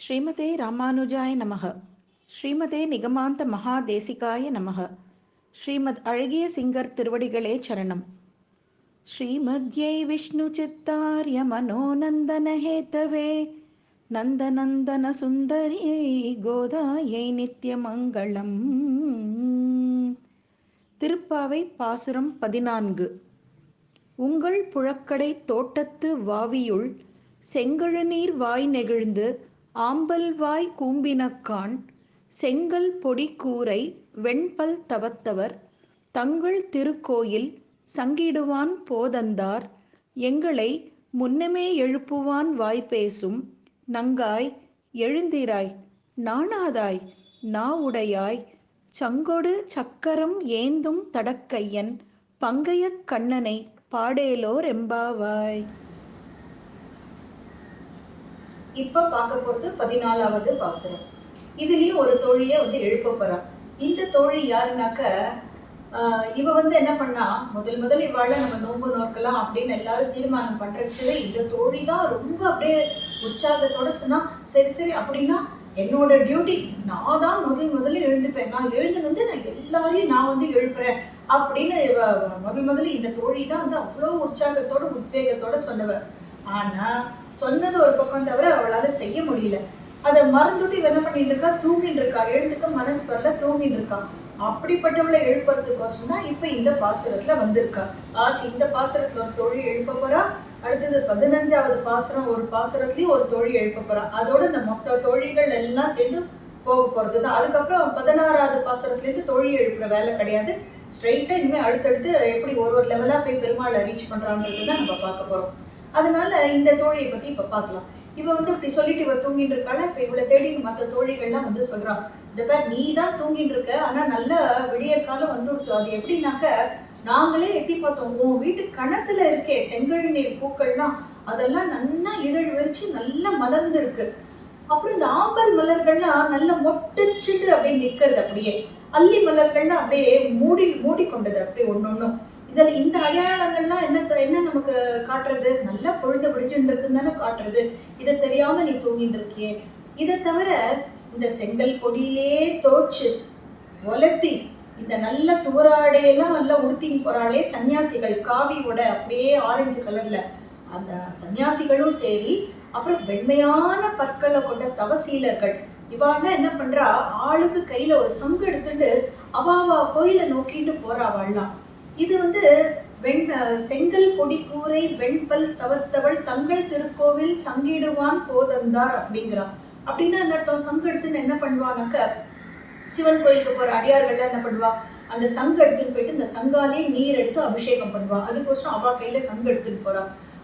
ஸ்ரீமதே ராமானுஜாய நமக. ஸ்ரீமதே நிகமாந்த மகாதேசிகாய நமக. ஸ்ரீமத் அழகிய சிங்கர் திருவடிகளே சரணம். ஸ்ரீமத்யை விஷ்ணு சித்தார்ய மனோநந்தன ஹேதவே நந்தநந்தன சுந்தரியை கோதாயை நித்யமங்கலம். திருப்பாவை பாசுரம் 14. உங்கள் புழக்கடை தோட்டத்து வாவியுள் செங்கழுநீர் வாய் நெகிழ்ந்து ஆம்பல் வாய் கூம்பினக்கான் செங்கல் பொடி கூரை வெண்பல் தவத்தவர் தங்கள் திருக்கோயில் சங்கிடுவான் போதந்தார் எங்களை முன்னமே எழுப்புவான் வாய்பேசும் நங்காய் எழுந்திராய் நாணாதாய் நாவுடையாய் சங்கொடு சக்கரம் ஏந்தும் தடக்கையன் பங்கையக் கண்ணனை பாடேலோர் எம்பாவாய். இப்ப பார்க்க போறது 14வது பாசுரம். இதுலயும் ஒரு தோழிய எழுப்ப போறா. இந்த தோழி யாருனாக்க, இவ என்ன பண்ணா, முதல் இவாழ நம்ம நோன்பு நோக்கலாம் அப்படின்னு எல்லாரும் தீர்மானம் பண்றச்சுல இந்த தோழி தான் ரொம்ப அப்படியே உற்சாகத்தோட சொன்னா, சரி அப்படின்னா என்னோட டியூட்டி, நான் தான் முதல்ல எழுந்துப்பேன், நான் எழுந்து நான் எல்லாரையும் நான் எழுப்புறேன் அப்படின்னு முதல்ல இந்த தோழி தான் அவ்வளோ உற்சாகத்தோட உத்வேகத்தோட சொன்னவ. ஆனா சொன்னது ஒரு பக்கம் தவிர அவளால செய்ய முடியல. அதை மறந்துட்டு என்ன பண்ணிட்டு இருக்கா, தூங்கிட்டு இருக்கா. எழுந்துக்க மனசு வரல, தூங்கிட்டு இருக்கா. அப்படிப்பட்டவளை எழுப்புறதுக்கோசம் தான் இப்ப இந்த பாசுரத்துல வந்திருக்கா. இந்த பாசுரத்துல ஒரு தோழி எழுப்ப போறா. அடுத்தது 15வது பாசுரம், ஒரு பாசுரத்துலயும் ஒரு தோழி எழுப்ப போறா. அதோட இந்த மொத்த தோழிகள் எல்லாம் சேர்ந்து போக போறதுதான். அதுக்கப்புறம் 16வது பாசுரத்துல இருந்து தோழி எழுப்புற வேலை கிடையாது. ஸ்ட்ரெயிட்டா இனிமே அடுத்தடுத்து எப்படி ஒரு லெவலா போய் பெருமாளை ரீச் பண்றான்றதுதான் நம்ம பார்க்க போறோம். அதனால இந்த தோழியை பத்தி இப்ப பார்க்கலாம். இவ இப்படி சொல்லிட்டு இவ தூங்கிட்டு இருக்காள. இப்ப இவளை தேடி மற்ற தோழிகள்லாம் சொல்றா, இந்த பேர் நீ தான் தூங்கிட்டு இருக்க, ஆனா நல்ல விடிய காலம் வந்துடுத்து. அது எப்படின்னாக்க, நாங்களே எட்டி பார்த்தோம், உன் வீட்டு கணத்துல இருக்கே செங்கல் நீர் பூக்கள்லாம், அதெல்லாம் நல்லா இதழ் வச்சு நல்லா மலர்ந்து இருக்கு. அப்புறம் இந்த ஆம்பல் மலர்கள்லாம் நல்லா மொட்டுச்சுட்டு அப்படியே நிக்கிறது. அப்படியே அல்லி மலர்கள்லாம் அப்படியே மூடி கொண்டது அப்படியே ஒன்னொன்னும். இதுல இந்த அடையாளங்கள்லாம் என்ன நமக்கு காட்டுறது, நல்லா பொழுது விடிச்சுட்டு இருக்குன்னு தானே காட்டுறது. இதை தெரியாம நீ தூங்கிட்டு இருக்கியே. இதை தவிர இந்த செங்கல் பொடியிலே தோச்சு ஒலத்தி இந்த நல்ல துவராடையெல்லாம் நல்லா உடுத்தின்னு போறாளே சன்னியாசிகள், காவியோட அப்படியே ஆரஞ்சு கலர்ல அந்த சன்னியாசிகளும் சரி, அப்புறம் வெண்மையான பற்களை கொண்ட தவசீலர்கள், இவாள்லாம் என்ன பண்றா, ஆளுக்கு கையில ஒரு சங்கு எடுத்துட்டு அவ கோயிலை நோக்கிட்டு போறா. அவள்லாம் இது செங்கல் பொடி கூரை வெண்பல் தவர்த்தவள் தங்கள் திருக்கோவில் சங்கிடுவான் போதந்தார் அப்படிங்கிறான். அப்படின்னா என்ன அர்த்தம்? சங்கு எடுத்துன்னு என்ன பண்ணுவானாக்க, சிவன் கோயிலுக்கு போற அடியார்கள் என்ன பண்ணுவா, அந்த சங்கு எடுத்துன்னு போயிட்டு இந்த சங்காலே நீர் எடுத்து அபிஷேகம் பண்ணுவா. அதுக்கோசரம் அவா கையில சங்கு எடுத்துட்டு போறா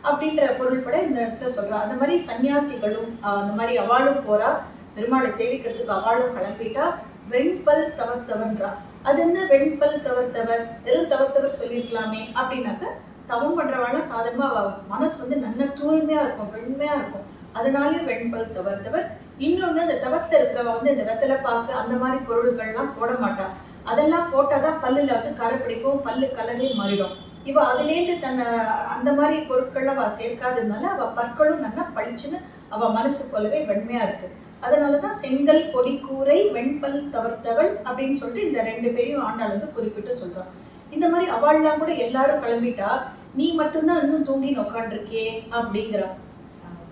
அப்படின்ற பொருள்பட இந்த இடத்துல சொல்றா. அந்த மாதிரி சன்னியாசிகளும் அந்த மாதிரி அவளும் போறா. பெருமாளை சேவிக்கிறதுக்கு அவளும் கிளம்பிட்டா. வெண்பல் தவத்தவன்றா. அது என்ன வெண்பல் தவர்த்தவர்? வெறும் தவர்த்தவர் சொல்லியிருக்கலாமே அப்படின்னாக்க, தவம் பண்றவாழ சாதனமா மனசு நல்ல தூய்மையா இருக்கும், வெண்மையா இருக்கும். அதனாலயும் வெண்பல் தவர்த்தவர். இன்னொன்னு, அந்த தவத்துல இருக்கிறவ இந்த வெத்தலை பாக்கு அந்த மாதிரி பொருள்கள்லாம் போட மாட்டா. அதெல்லாம் போட்டாதான் பல்லுல கரை பிடிக்கும், பல்லு கலரே மாறிடும். இவ அதுலேருந்து தன்னை அந்த மாதிரி பொருட்கள் அவ சேர்க்காததுனால அவ பற்களும் நல்லா பழிச்சுன்னு அவ மனசு போலவே வெண்மையா இருக்கு. அதனாலதான் செங்கல் பொடி கூரை வெண்பல் தவர்த்தவள் அப்படின்னு சொல்லிட்டு இந்த ரெண்டு பேரையும் ஆண்டாள் குறிப்பிட்டு சொல்றான். இந்த மாதிரி அவள்லாம் கூட எல்லாரும் கிளம்பிட்டா, நீ மட்டும்தான் இன்னும் தூங்கி உக்காண்டிருக்கே அப்படிங்கிறா.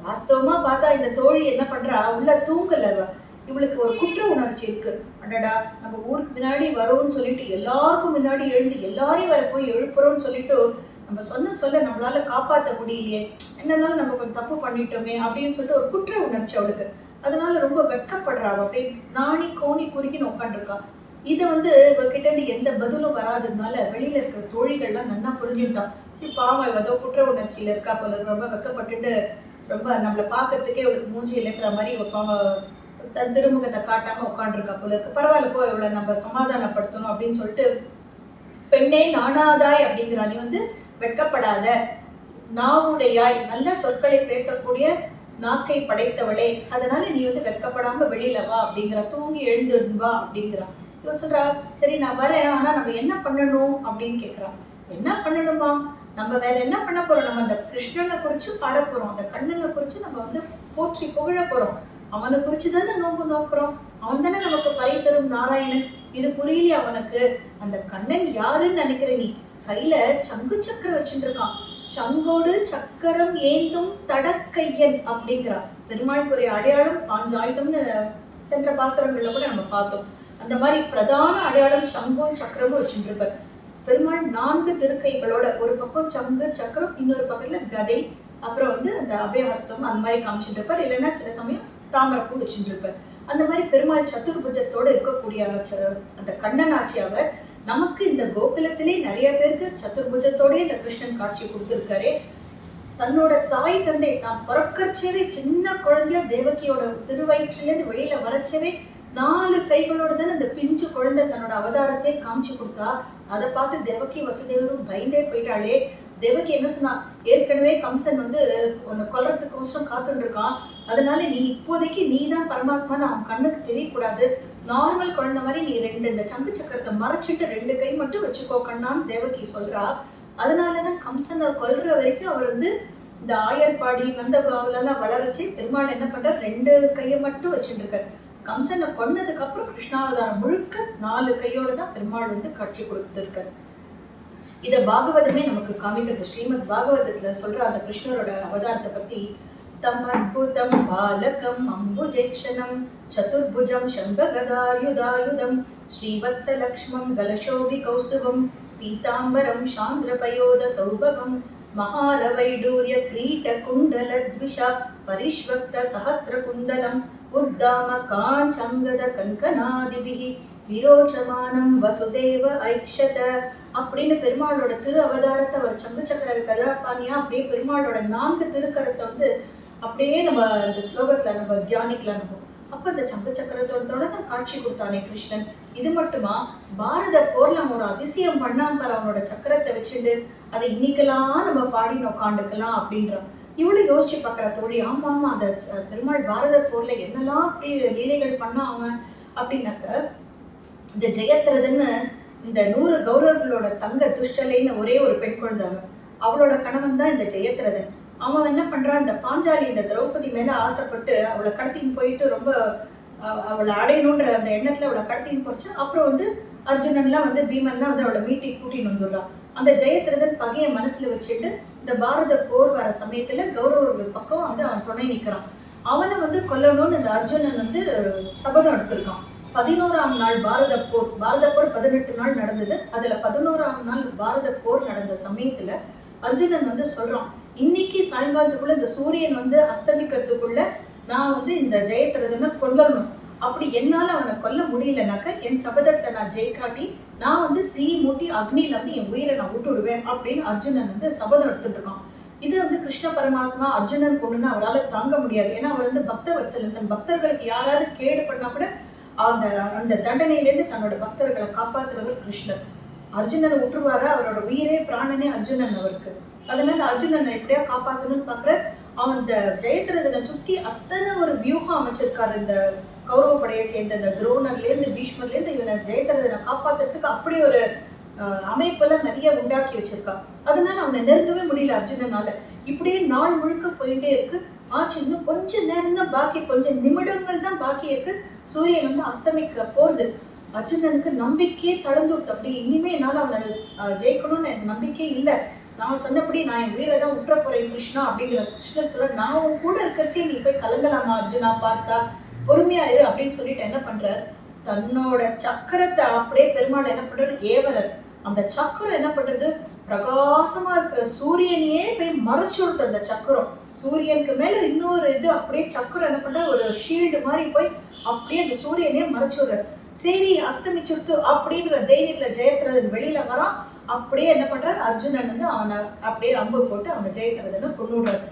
வாஸ்தவமா பார்த்தா இந்த தோழி என்ன பண்றா, உள்ள தூங்கல. இவளுக்கு ஒரு குற்ற உணர்ச்சி இருக்கு. அடடா, நம்ம ஊருக்கு முன்னாடி வரோம்னு சொல்லிட்டு எல்லாருக்கும் முன்னாடி எழுந்து எல்லாரையும் வர போய் எழுப்புறோம்னு சொல்லிட்டு நம்ம சொல்ல நம்மளால காப்பாற்ற முடியலையே, என்னன்னாலும் நம்ம கொஞ்சம் தப்பு பண்ணிட்டோமே அப்படின்னு சொல்லிட்டு ஒரு குற்ற உணர்ச்சி அவளுக்கு. அதனால ரொம்ப வெட்கப்படுறா. அப்படியே நாணி கோணி குறுக்கின்னு உட்காந்துருக்கா. இதை இவகிட்ட இருந்து எந்த பதிலும் வராததுனால வெளியில இருக்கிற தோழிகள்லாம் நல்லா புரிஞ்சுட்டான். சரி பாவம், ஏதோ குற்ற உணர்ச்சியில இருக்கா போல, ரொம்ப வெக்கப்பட்டுட்டு ரொம்ப நம்மளை பார்க்கறதுக்கே அவளுக்கு மூஞ்சி இல்லைன்ற மாதிரி தன் திருமுகத்தை காட்டாம உட்காந்துருக்கா போல இருக்கு. பரவாயில்ல போ, இவளை நம்ம சமாதானப்படுத்தணும் அப்படின்னு சொல்லிட்டு, பெண்ணே நாணாதாய் அப்படிங்கிறா, நீ வெட்கப்படாத, நாவுடையாய், நல்ல சொற்களை பேசக்கூடிய நாக்கை படைத்தவளே, அதனால நீ வெட்கப்படாம வெளியில வா அப்படிங்கிற, தூங்கி எழுந்து வா அப்படிங்கிறா. இவ சொல்றா, சரி நான் வரேன், ஆனா நம்ம என்ன பண்ணணும் அப்படின்னு கேட்கிறா. என்ன பண்ணணுமா? நம்ம வேற என்ன பண்ண போறோம்? நம்ம அந்த கிருஷ்ணனை குறிச்சு பாட போறோம், அந்த கண்ணனை குறிச்சு நம்ம போற்றி புகழ போறோம். அவனை குறிச்சு தானே நோம்பு நோக்குறோம், அவன் தானே நமக்கு பறை தரும் நாராயணன். இது புரியலையே அவனுக்கு. அந்த கண்ணன் யாருன்னு நினைக்கிற நீ? கையில சங்கு சக்கரம் வச்சுட்டு இருக்கான். சங்கோடு சக்கரம் ஏந்தும் தடக்கையன் அப்படிங்கிறான். பெருமாளுக்குரிய அடையாளம் 5 ஆயுதம்னு சென்ற பாசுரங்கள்ல கூட நம்ம பார்த்தோம். அந்த மாதிரி பிரதான அடையாளம் சங்கும் சக்கரமும் வச்சுட்டு இருப்பார் பெருமாள். 4 திருக்கைகளோட, ஒரு பக்கம் சங்கு சக்கரம், இன்னொரு பக்கத்துல கதை, அப்புறம் அந்த அபயஹஸ்தம் அந்த மாதிரி காமிச்சுட்டு இருப்பார். இல்லைன்னா சில சமயம் தாமரப்பூ வச்சுட்டு இருப்பார். அந்த மாதிரி பெருமாள் சதுர்புஜத்தோட இருக்கக்கூடிய அந்த கண்ணனாட்சி அவர் நமக்கு இந்த கோகுலத்திலே நிறைய பேருக்கு சதுர்புஜத்தோட இந்த கிருஷ்ணன் காட்சி கொடுத்திருக்காரு. தன்னோட தாய் தந்தை நான் பிறக்கச்சவே சின்ன குழந்தையா தேவகியோட திருவயிற்றிலேருந்து வெளியில வரச்சவே 4 கைகளோட தானே அந்த பிஞ்சு குழந்தை தன்னோட அவதாரத்தை காமிச்சு கொடுத்தா. அதை பார்த்து தேவகி வசுதேவரும் பயந்தே போயிட்டாளே. தேவகி என்ன சொன்னா, ஏற்கனவே கம்சன் உன்னை கொல்றதுக்கோசரம் காத்துட்டு இருக்கான், அதனால நீ இப்போதைக்கு நீ தான் பரமாத்மான்னு அவன் கண்ணுக்கு தெரியக்கூடாது, நார்மல் குழந்தை மாதிரி நீ 2 இந்த சங்கு சக்கரத்தை மறைச்சிட்டு 2 கை மட்டும் வச்சுக்கோ கண்ணான்னு தேவகி சொல்றா. அதனாலதான் கம்சனை கொல்ற வரைக்கும் அவர் இந்த ஆயர்பாடி நந்தகாவலாம் வளர்ச்சி பெருமாள் என்ன பண்ற 2 கையை மட்டும் வச்சுட்டு இருக்காரு. கம்சனை கொன்னதுக்கு அப்புறம் கிருஷ்ணாவதாரம் முழுக்க 4 கையோட தான் பெருமாள் காட்சி கொடுத்திருக்காரு. இத பாகவதமே நமக்கு காமிக்கிறது. ஸ்ரீமத் பாகவதத்துல சொல்ற அந்த கிருஷ்ணரோட அவதாரத்தை பத்தி, தம் அத்புதம் பாலகம் அம்புஜேக்ஷணம் சதுர்புஜம் சங்ககதாயுதாயுதம் ஸ்ரீவத்ஸ லக்ஷ்மம் கலசோபி கௌஸ்துபம் பீதாம்பரம் சாந்திரபயோத சௌபகம் மகாரவைடூர்ய கிரீட குண்டலத்விஷா பரிஷ்வக்த சஹஸ்ர குண்டலம் உத்தாம காஞ்சங்கத கங்கனாதிபிஹி விரோச்சமானம் வசுதேவ ஐக்ஷத அப்படின்னு பெருமாளோட திரு அவதாரத்தை அவர் சங்கு சக்கர கதாபாணியா அப்படியே பெருமாளோட 4 திருக்கரத்தை அப்படியே நம்ம இந்த ஸ்லோகத்துல நம்ம தியானிக்கலாம். அப்ப இந்த சங்கு சக்கரத்தோட தான் காட்சி கொடுத்தானே கிருஷ்ணன். இது மட்டுமா, பாரத போர்ல நம்ம ஒரு அதிசயம் பண்ணாம அவனோட சக்கரத்தை வச்சுட்டு அதை இன்னைக்கெல்லாம் நம்ம பாடி உட்காந்துக்கலாம் அப்படின்றோம். இவ்வளவு யோசிச்சு பாக்குற தோழி, ஆமா ஆமா அந்த பெருமாள் பாரத போர்ல என்னெல்லாம் அப்படி லீலைகள் பண்ணா அவன் அப்படின்னாக்க, இந்த ஜெயத்ரதன்னு இந்த 100 கௌரவர்களோட தங்க துஷ்டலைன்னு ஒரே ஒரு பெண் குழந்தை, அவளோட கணவன் தான் இந்த ஜெயத்ரதன். அவன் என்ன பண்றான், இந்த பாஞ்சாலி இந்த திரௌபதி மேல ஆசைப்பட்டு அவளை கடத்தின்னு போயிட்டு ரொம்ப அவளை அடையணுன்ற அந்த எண்ணத்துல அவளை கடத்தின்னு போச்சு. அப்புறம் அர்ஜுனன்லாம் பீமன்லாம் அவளை மீட்டி கூட்டின்னு வந்துடுறான். அந்த ஜெயத்ரதன் பகைய மனசுல வச்சுட்டு இந்த பாரத போர் வர சமயத்துல கௌரவர்கள் பக்கம் அவன் துணை நிற்கிறான். அவனை கொல்லணும்னு இந்த அர்ஜுனன் சபதம் எடுத்திருக்கான். 11ஆம் நாள் பாரத போர் 18 நாள் நடந்தது. அதுல 11ஆம் நாள் பாரத போர் நடந்த சமயத்துல அர்ஜுனன் சொல்றான், இன்னைக்கு சாயங்காலத்துக்குள்ள இந்த சூரியன் அஸ்தமிக்கிறதுக்குள்ள நான் இந்த ஜெயத்ரதனை கொல்லணும். அப்படி என்னால அவனை கொல்ல முடியலனாக்க என் சபதத்துல நான் ஜெயிக்காட்டி நான் தீ மூட்டி அக்னியில என் உயிரை நான் விட்டுடுவேன் அப்படின்னு அர்ஜுனன் சபதம் எடுத்துட்டு இருக்கான். இது கிருஷ்ண பரமாத்மா அர்ஜுனன் கொண்டுன்னு அவரால் தாங்க முடியாது. ஏன்னா அவர் பக்த வத்சலன். பக்தர்களுக்கு யாராவது கேடு பண்ணா கூட அந்த தண்டனையிலேருந்து தன்னோட பக்தர்களை காப்பாத்துறவர் கிருஷ்ணர். அர்ஜுனனை விட்டுருவாரு, அவரோட உயிரே பிராணனே அர்ஜுனன் அவருக்கு. அதனால அர்ஜுனனை எப்படியா காப்பாத்தணும்னு பாக்குற அவன் இந்த ஜெயத்ரதனை சுத்தி அத்தனை ஒரு வியூகம் அமைச்சிருக்காரு. இந்த கௌரவ படையை சேர்ந்த இந்த துரோணர்ல இருந்து பீஷ்மர்ல இருந்து இவனை ஜெயத்ரதனை காப்பாத்துறதுக்கு அப்படி ஒரு அமைப்பெல்லாம் நிறைய உண்டாக்கி வச்சிருக்கா. அதனால அவனை நெருங்கவே முடியல அர்ஜுனனால. இப்படியே நாள் முழுக்க போயிட்டே இருக்கு. ஆச்சு, இன்னும் கொஞ்ச நேரம் தான் பாக்கி, கொஞ்சம் நிமிடங்கள் தான் பாக்கி இருக்கு. சூரியன் அஸ்தமிக்க போகுது. அர்ஜுனனுக்கு நம்பிக்கையே தளர்ந்துட்டு, அப்படி இனிமே என்னால அவனை ஜெயிக்கணும்னு எனக்கு நம்பிக்கை இல்லை, நான் சொன்னபடி நான் என் உயிரை தான் விட்டுற போறேன் கிருஷ்ணா அப்படிங்கிற. கிருஷ்ணர் சொல்ற, நான் உன் கூட இருக்கிறச்சே நீ போய் கலங்கலாமா அர்ஜுனா, பார்த்தா பொறுமையா இரு அப்படின்னு சொல்லிட்டு என்ன பண்றார், தன்னோட சக்கரத்தை அப்படியே பெருமாள் என்ன பண்றாரு ஏவரர். அந்த சக்கரம் என்ன பண்றது, பிரகாசமா இருக்கிற சூரியனையே போய் மறைச்சு கொடுத்த அந்த சக்கரம். சூரியனுக்கு மேல இன்னொரு இது அப்படியே சக்கரம் என்ன பண்ற, ஒரு ஷீல்டு மாதிரி போய் அப்படியே அந்த சூரியனே மறைச்சு விடுறாரு. சரி அஸ்தமிச்சுடுத்து அப்படின்ற தைரியத்துல ஜெயத்ரதன் வெளியில வரான். அப்படியே என்ன பண்றாரு, அர்ஜுனன் அவனை அப்படியே அம்பு போட்டு அவனை ஜெயத்ரதனை கொண்டு விடுறாரு.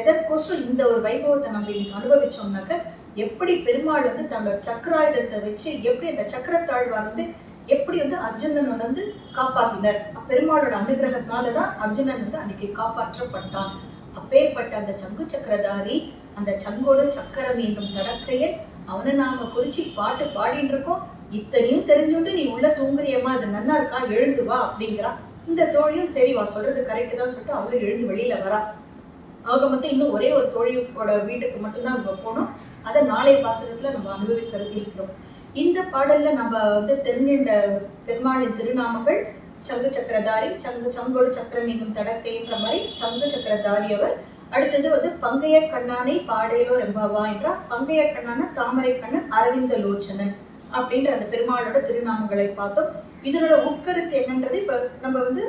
எதற்கோசரம் இந்த ஒரு வைபவத்தை நம்ம இன்னைக்கு அனுபவிச்சோம்னாக்க, எப்படி பெருமாள் தன்னோட சக்கராயுதத்தை வச்சு எப்படி அந்த சக்கரத்தாழ்வார் எப்படி அர்ஜுனன் காப்பாத்தினர். பெருமாளோட அனுகிரகத்தினாலதான் அர்ஜுனன் அன்னைக்கு காப்பாற்றப்பட்டான். அப்பேற்பட்ட அந்த சங்கு சக்கரதாரி, அந்த சங்கோடு சக்கரம் ஏந்தும் தடக்கையன், அவனை நாம குறிச்சு பாட்டு பாடிட்டு இருக்கோம். இத்தனையும் தெரிஞ்சுட்டு நீ உள்ள தூங்குறியம்மா, அது நன்னா இருக்கா, எழுந்து வா அப்படிங்கிறா. இந்த தோழியும் சரி வா, சொல்றது கரெக்டு தான் சொல்லிட்டு அவளும் எழுந்து வெளியில வரா. ஆக மொத்தம் இன்னும் ஒரே ஒரு தோழியோட வீட்டுக்கு மட்டும்தான் நம்ம போனோம். அதை நாளைய பாசுரத்துல நம்ம அனுபவிக்கிறது இருக்கிறோம். இந்த பாடல்ல நம்ம வந்து தெரிஞ்சின்ற பெருமாளின் திருநாமங்கள் சங்கு சக்கரதாரி, சங்கொடு சக்கரம் எங்கும் தடக்கைன்ற மாதிரி சங்கு சக்கரதாரி அவர். அடுத்தது வந்து பங்கைய கண்ணானை பாடேலோ ரெம்பாவா என்றால் பங்கைய கண்ணான தாமரை கண்ணன் அரவிந்த லோச்சனன் அப்படின்ற அந்த பெருமாளோட திருநாமங்களை பார்த்தோம். இதனோட உட்கருத்து என்னன்றது இப்ப நம்ம வந்து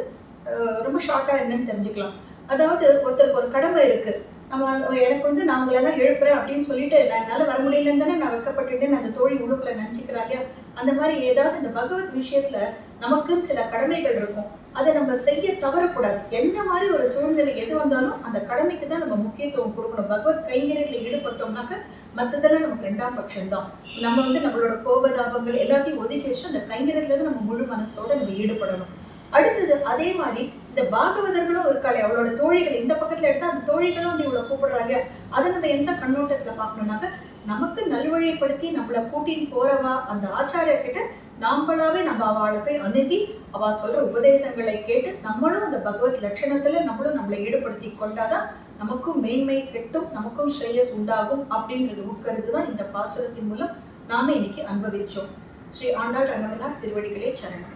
ரொம்ப ஷார்ட்டா என்னன்னு தெரிஞ்சுக்கலாம். அதாவது ஒருத்தருக்கு ஒரு கடமை இருக்கு. நம்ம எனக்கு வந்து நான் உங்களெல்லாம் எழுப்புறேன் அப்படின்னு சொல்லிட்டு என்னால வர முடியலன்னு தானே நான் வைக்கப்பட்டுட்டேன்னு அந்த தோழி உள்ளுக்குள்ள நினைச்சுக்கிறா இல்லையா? அந்த மாதிரி ஏதாவது இந்த பகவத் விஷயத்துல நமக்குன்னு சில கடமைகள் இருக்கும். அதை நம்ம செய்ய தவறக்கூடாது. எந்த மாதிரி ஒரு சூழ்நிலை எது வந்தாலும் அந்த கடமைக்கு தான் நம்ம முக்கியத்துவம் கொடுக்கணும். பகவத் கைங்கரியத்துல ஈடுபட்டோம்னாக்க மற்றதெல்லாம் நமக்கு 2ஆம் பட்சம் தான். நம்ம வந்து நம்மளோட கோபதாபங்கள் எல்லாத்தையும் ஒதுக்கி வச்சு அந்த கைங்கரியத்துல இருந்து நம்ம முழு மனசோட நம்ம ஈடுபடணும். அடுத்தது அதே மாதிரி இந்த பாகவதர்களும் இருக்காளே, அவளோட தோழிகள் இந்த பக்கத்துல எடுத்தா அந்த தோழிகளும் வந்து இவ்வளவு கூப்பிடுறா இல்லையா? அதை நம்ம எந்த கண்ணோட்டத்துல பார்க்கணும்னாக்க நமக்கு நல்வழிப்படுத்தி நம்மளை கூட்டின்னு போறவா அந்த ஆச்சாரிய கிட்ட நாம்பளாவே நம்ம அவளை போய் அணுகி அவ சொல்ற உபதேசங்களை கேட்டு நம்மளும் அந்த பகவத் லட்சணத்துல நம்மளும் நம்மளை ஈடுபடுத்தி கொண்டாதான் நமக்கும் மேன்மை கெட்டும், நமக்கும் ஸ்ரேயஸ் உண்டாகும் அப்படின்றது உட்கருத்து தான் இந்த பாசுரத்தின் மூலம் நாம இன்னைக்கு அனுபவிச்சோம். ஸ்ரீ ஆண்டாள் ரங்கநாதர் திருவடிகளே சரணம்.